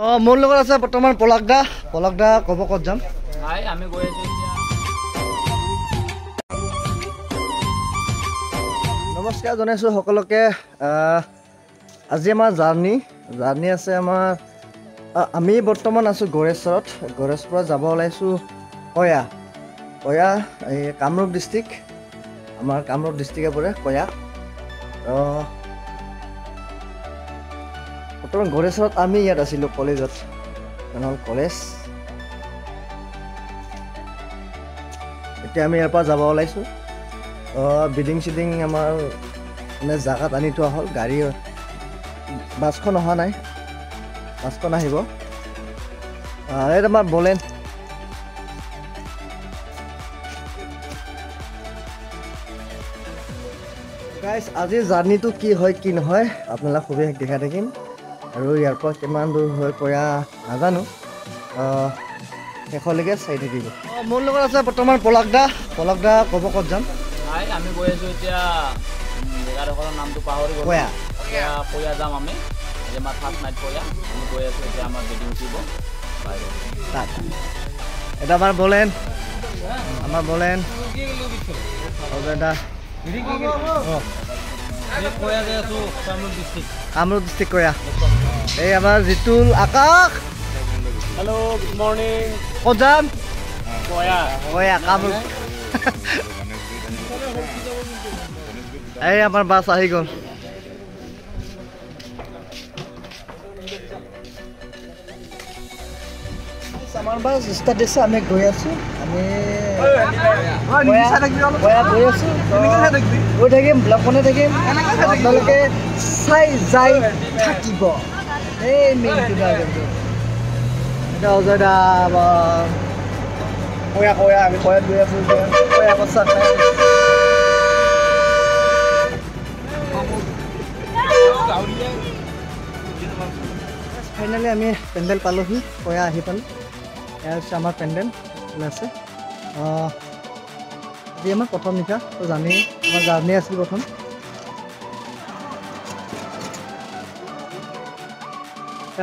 মোৰ লগত আছে বৰ্তমান পলাক দা ক'ব ক'ত যাম। হাই আমি গৈ আছো এতিয়া। নমস্কাৰ জনাইছোঁ সকলোকে। আজি আমাৰ জাৰ্ণি আছে আমাৰ। আমি বৰ্তমান আছোঁ গড়েশ্বৰত যাব ওলাইছোঁ কয়া এই কামৰূপ ডিষ্ট্ৰিক্ট, আমাৰ কামৰূপ ডিষ্ট্ৰিক্টে পৰে কয়া। বৰ্তমান গড়েশ্বৰত আমি ইয়াত আছিলোঁ কলেজত, কলেজ। এতিয়া আমি ইয়াৰ পৰা যাব ওলাইছোঁ। বিডিং চিডিং আমাৰ মানে জাগাত আনি থোৱা হ'ল। গাড়ী বাছখন অহা নাই, বাছখন আহিব। এই আমাৰ বলেন গাইজ, আজিৰ জাৰ্ণিটো কি হয় কি নহয় আপোনালোক খুবেই দেখাই থাকিম। আৰু ইয়াৰ পৰা কিমান দূৰ হৈ কয়া নাজানো, শেষলৈকে চাই থাকিব। মোৰ লগত আছে বৰ্তমান পলাক দা ক'ব ক'ত যাম। হাই আমি গৈ আছো এতিয়া জেগাডোখৰৰ নামটো পাহৰি গ'লো। কয়া যাম আমি। আজি আমাৰ ফাৰ্ষ্ট নাইট কয়া। আমি গৈ আছো এতিয়া, আমাৰ বিডিং উঠিব। এটা আমাৰ বলেন কামৰূপ ডিষ্ট্ৰিক্ট কয়া। এই আমাৰ Jitul, Akash. Hello' good morning. ক'ত যাম? কয়া কামৰূপ। এই আমাৰ বাছ আহি গ'ল। আমাৰ বাছ ষ্টাৰ্ট দিছে, আমি গৈ আছোঁ। গৈ থাকিম, ব্লগ বনাই থাকিম, আপোনালোকে চাই যাই থাকিব। এই মেইনটো এতিয়া অজয়দা কয়া আমি কয়াত গৈ আছোঁ। কয়া কচাত ফাইনেলি আমি পেণ্ডেল পালোহি, কয়া আহি পালোঁ। এয়া হৈছে আমাৰ পেণ্ডেল আছে। আজি আমাৰ প্ৰথম নিশা, তো জানেই আমাৰ জাৰ্ণি আছিল প্ৰথম।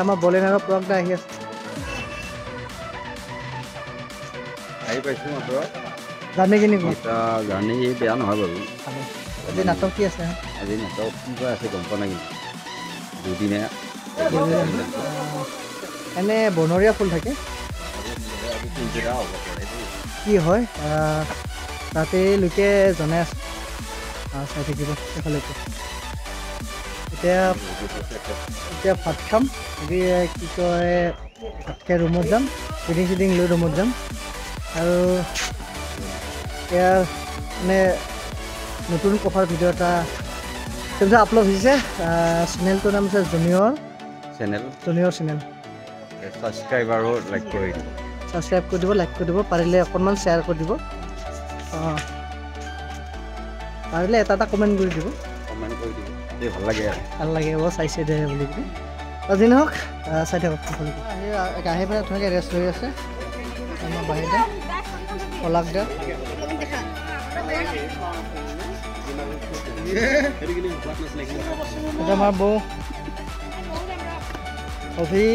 আমাৰ বলেন আৰু পলাক দা আহি আছে। আহি পাইছোঁ মাত্ৰ। জাৰ্ণি কেনেকুৱা? জাৰ্ণি বেয়া নহয় বাৰু। আজি নাটক কি আছে? আজি নাটক কিবা আছে গম পোৱা নাই, কিন্তু দুদিনীয়া। এনে বনৰীয়া ফুল থাকে, কি হয় তাতে লোকে জনাই আছে, চাই থাকিব শেষলৈকে। এতিয়া ভাত খাম। কি কয়, ভাত খাই ৰুমত যাম, বিডিং চিডিং লৈ ৰুমত যাম। আৰু এতিয়া মানে নতুন কফাৰ ভিডিঅ' এটা আপলোড হৈছে। চেনেলটোৰ নাম হৈছে জুনিয়ৰ চেনেল। ছাবস্ক্ৰাইব আৰু লাইক কৰি দিব, লাইক কৰি দিব, পাৰিলে অকণমান শ্বেয়াৰ কৰি দিব, পাৰিলে এটা কমেণ্ট কৰি দিব। ভাল লাগে চাইছে দে বুলি কিনে। আজি নহওক, চাই থাকক। আহি পেলাই ধুনীয়াকৈ ৰেষ্ট লৈ আছে আমাৰ বাহিৰতে পলাক দা। এটা আমাৰ বৌ অভি,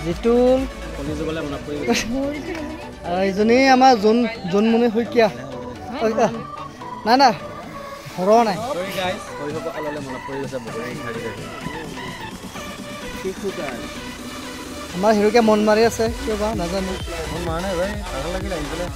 জিতুল, আৰু এইজনী আমাৰ জোনমণি শইকীয়া। নাই হৰ নাই, আমাৰ হিৰোকে মন মাৰি আছে কিয় বা নাজানো। মন মাৰা নাই ভাই, ভাল লাগিল আহি পেলাই।